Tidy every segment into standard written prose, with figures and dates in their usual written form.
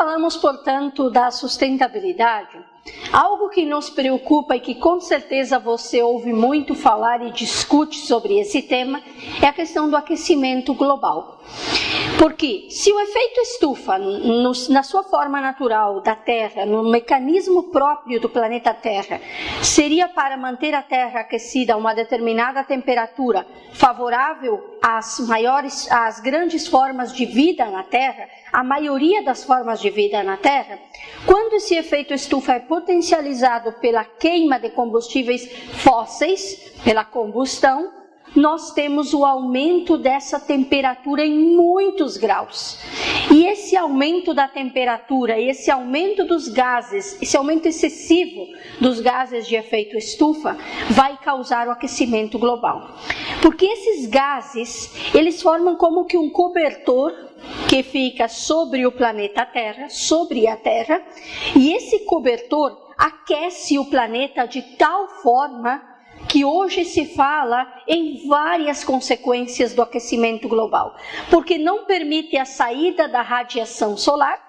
falamos, portanto, da sustentabilidade, algo que nos preocupa e que com certeza você ouve muito falar e discute sobre esse tema é a questão do aquecimento global. Porque se o efeito estufa, na sua forma natural da Terra, no mecanismo próprio do planeta Terra, seria para manter a Terra aquecida a uma determinada temperatura favorável às grandes formas de vida na Terra, a maioria das formas de vida na Terra, quando esse efeito estufa é potencializado pela queima de combustíveis fósseis, pela combustão, nós temos o aumento dessa temperatura em muitos graus. E esse aumento da temperatura, esse aumento dos gases, esse aumento excessivo dos gases de efeito estufa, vai causar o aquecimento global. Porque esses gases, eles formam como que um cobertor que fica sobre o planeta Terra, sobre a Terra, e esse cobertor aquece o planeta de tal forma que hoje se fala em várias consequências do aquecimento global, porque não permite a saída da radiação solar,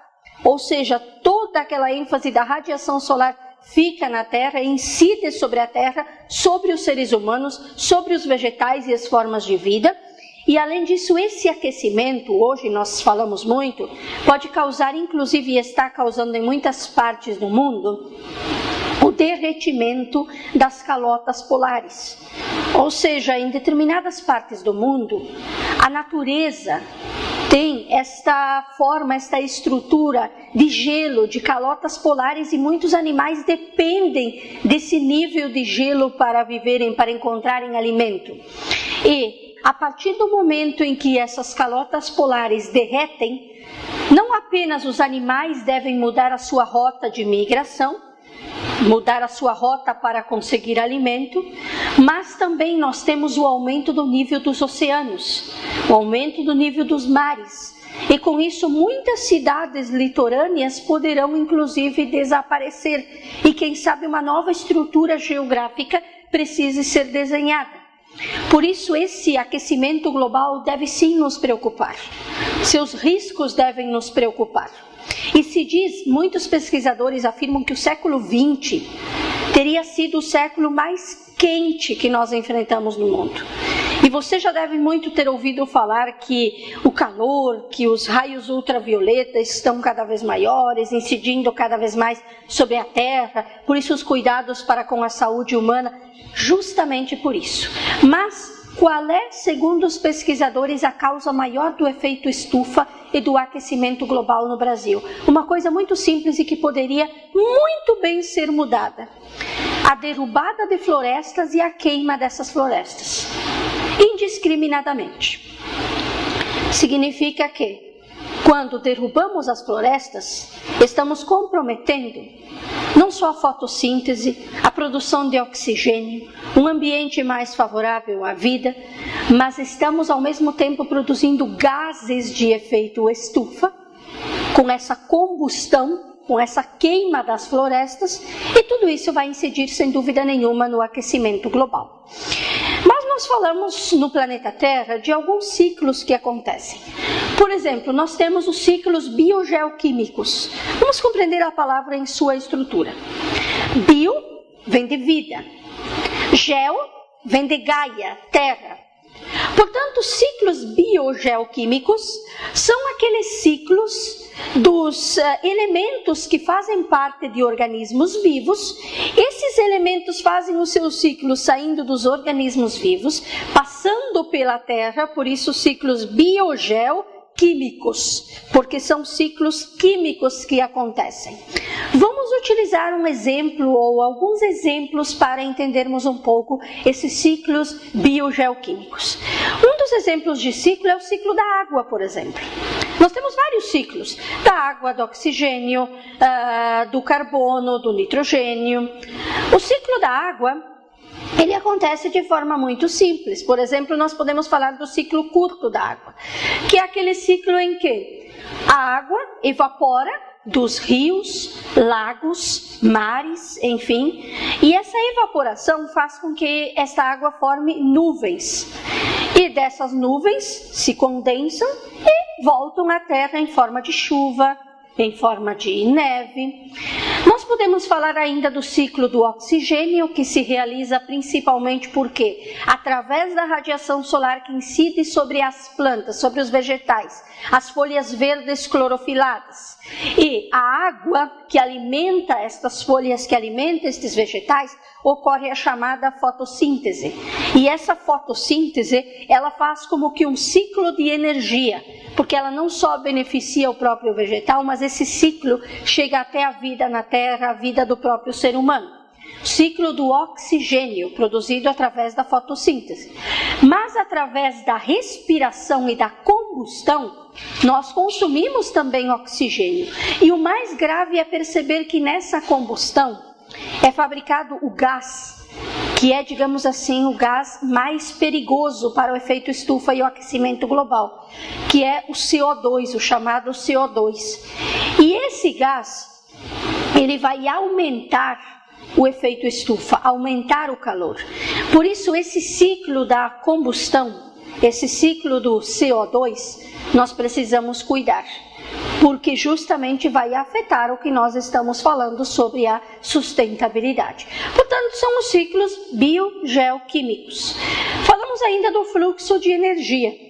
ou seja, toda aquela ênfase da radiação solar fica na Terra, incide sobre a Terra, sobre os seres humanos, sobre os vegetais e as formas de vida. E além disso, esse aquecimento, hoje nós falamos muito, pode causar, inclusive está causando em muitas partes do mundo, o derretimento das calotas polares. Ou seja, em determinadas partes do mundo, a natureza tem esta forma, esta estrutura de gelo, de calotas polares, e muitos animais dependem desse nível de gelo para viverem, para encontrarem alimento. E a partir do momento em que essas calotas polares derretem, não apenas os animais devem mudar a sua rota de migração, mudar a sua rota para conseguir alimento, mas também nós temos o aumento do nível dos oceanos, o aumento do nível dos mares. E com isso muitas cidades litorâneas poderão inclusive desaparecer e quem sabe uma nova estrutura geográfica precise ser desenhada. Por isso esse aquecimento global deve sim nos preocupar, seus riscos devem nos preocupar. E se diz, muitos pesquisadores afirmam que o século XX teria sido o século mais quente que nós enfrentamos no mundo. E você já deve muito ter ouvido falar que o calor, que os raios ultravioletas estão cada vez maiores, incidindo cada vez mais sobre a Terra, por isso os cuidados para com a saúde humana, justamente por isso. Mas qual é, segundo os pesquisadores, a causa maior do efeito estufa e do aquecimento global no Brasil? Uma coisa muito simples e que poderia muito bem ser mudada: a derrubada de florestas e a queima dessas florestas, indiscriminadamente. Significa que, quando derrubamos as florestas, estamos comprometendo não só a fotossíntese, a produção de oxigênio, um ambiente mais favorável à vida, mas estamos ao mesmo tempo produzindo gases de efeito estufa, com essa combustão, com essa queima das florestas, e tudo isso vai incidir sem dúvida nenhuma no aquecimento global. Mas nós falamos no planeta Terra de alguns ciclos que acontecem. Por exemplo, nós temos os ciclos biogeoquímicos. Vamos compreender a palavra em sua estrutura. Bio vem de vida. Geo vem de Gaia, terra. Portanto, ciclos biogeoquímicos são aqueles ciclos dos elementos que fazem parte de organismos vivos. Esses elementos fazem o seu ciclo saindo dos organismos vivos, passando pela Terra, por isso ciclos biogeoquímicos, porque são ciclos químicos que acontecem. Vamos utilizar um exemplo ou alguns exemplos para entendermos um pouco esses ciclos biogeoquímicos. Um dos exemplos de ciclo é o ciclo da água, por exemplo. Nós temos vários ciclos, da água, do oxigênio, do carbono, do nitrogênio. O ciclo da água, ele acontece de forma muito simples. Por exemplo, nós podemos falar do ciclo curto da água, que é aquele ciclo em que a água evapora dos rios, lagos, mares, enfim, e essa evaporação faz com que esta água forme nuvens, e dessas nuvens se condensam e voltam à Terra em forma de chuva, em forma de neve. Nós podemos falar ainda do ciclo do oxigênio, que se realiza principalmente porque, através da radiação solar que incide sobre as plantas, sobre os vegetais, as folhas verdes clorofiladas, e a água que alimenta estas folhas, que alimenta estes vegetais, ocorre a chamada fotossíntese. E essa fotossíntese, ela faz como que um ciclo de energia, porque ela não só beneficia o próprio vegetal, mas esse ciclo chega até a vida na Terra, a vida do próprio ser humano. Ciclo do oxigênio, produzido através da fotossíntese. Mas através da respiração e da combustão, nós consumimos também oxigênio. E o mais grave é perceber que nessa combustão é fabricado o gás, que é, digamos assim, o gás mais perigoso para o efeito estufa e o aquecimento global, que é o CO2, o chamado CO2. E esse gás, ele vai aumentar o efeito estufa, aumentar o calor. Por isso, esse ciclo da combustão, esse ciclo do CO2, nós precisamos cuidar, porque justamente vai afetar o que nós estamos falando sobre a sustentabilidade. Portanto, são os ciclos biogeoquímicos. Falamos ainda do fluxo de energia.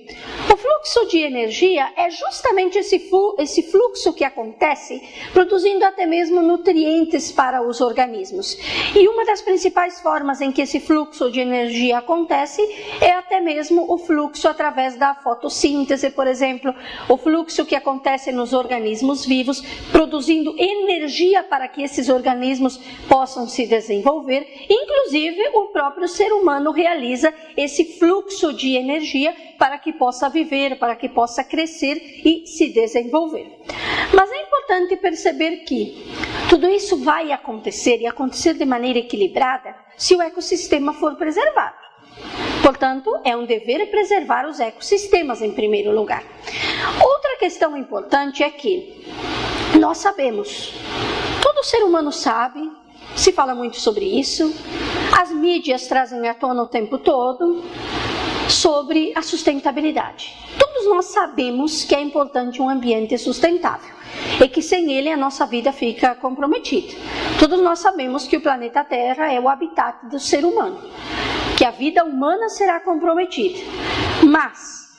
O fluxo de energia é justamente esse fluxo que acontece produzindo até mesmo nutrientes para os organismos. E uma das principais formas em que esse fluxo de energia acontece é até mesmo o fluxo através da fotossíntese, por exemplo, o fluxo que acontece nos organismos vivos, produzindo energia para que esses organismos possam se desenvolver. Inclusive, o próprio ser humano realiza esse fluxo de energia para que possa viver, para que possa crescer e se desenvolver. Mas é importante perceber que tudo isso vai acontecer e acontecer de maneira equilibrada se o ecossistema for preservado. Portanto, é um dever preservar os ecossistemas em primeiro lugar. Outra questão importante é que nós sabemos, todo ser humano sabe, se fala muito sobre isso, as mídias trazem à tona o tempo todo sobre a sustentabilidade. Todos nós sabemos que é importante um ambiente sustentável e que sem ele a nossa vida fica comprometida. Todos nós sabemos que o planeta Terra é o habitat do ser humano, que a vida humana será comprometida. Mas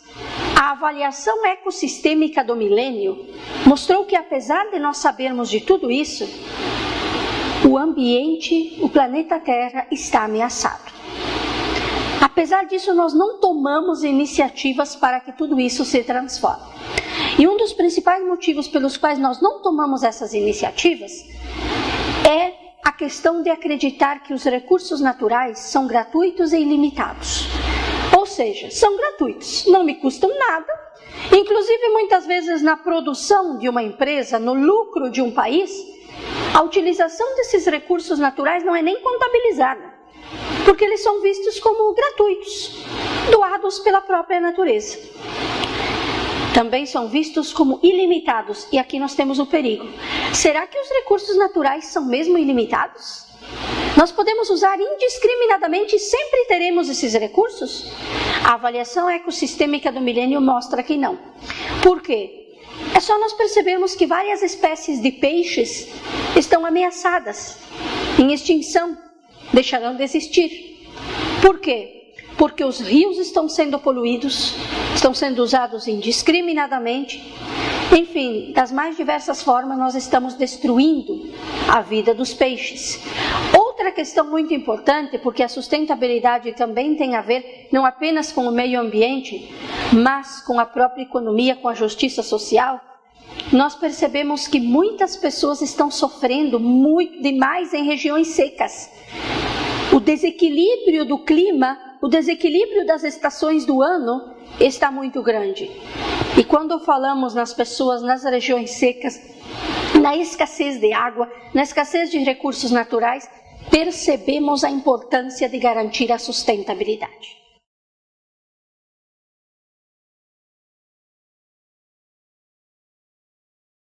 a avaliação ecossistêmica do milênio mostrou que, apesar de nós sabermos de tudo isso, o ambiente, o planeta Terra está ameaçado. Apesar disso, nós não tomamos iniciativas para que tudo isso se transforme. E um dos principais motivos pelos quais nós não tomamos essas iniciativas é a questão de acreditar que os recursos naturais são gratuitos e ilimitados. Ou seja, são gratuitos, não me custam nada. Inclusive, muitas vezes, na produção de uma empresa, no lucro de um país, a utilização desses recursos naturais não é nem contabilizada, porque eles são vistos como gratuitos, doados pela própria natureza. Também são vistos como ilimitados, e aqui nós temos o perigo. Será que os recursos naturais são mesmo ilimitados? Nós podemos usar indiscriminadamente e sempre teremos esses recursos? A avaliação ecossistêmica do milênio mostra que não. Por quê? É só nós percebermos que várias espécies de peixes estão ameaçadas, em extinção, deixarão de existir. Por quê? Porque os rios estão sendo poluídos, estão sendo usados indiscriminadamente. Enfim, das mais diversas formas nós estamos destruindo a vida dos peixes. Outra questão muito importante, porque a sustentabilidade também tem a ver não apenas com o meio ambiente, mas com a própria economia, com a justiça social, nós percebemos que muitas pessoas estão sofrendo muito demais em regiões secas. O desequilíbrio do clima, o desequilíbrio das estações do ano está muito grande. E quando falamos nas pessoas nas regiões secas, na escassez de água, na escassez de recursos naturais, percebemos a importância de garantir a sustentabilidade.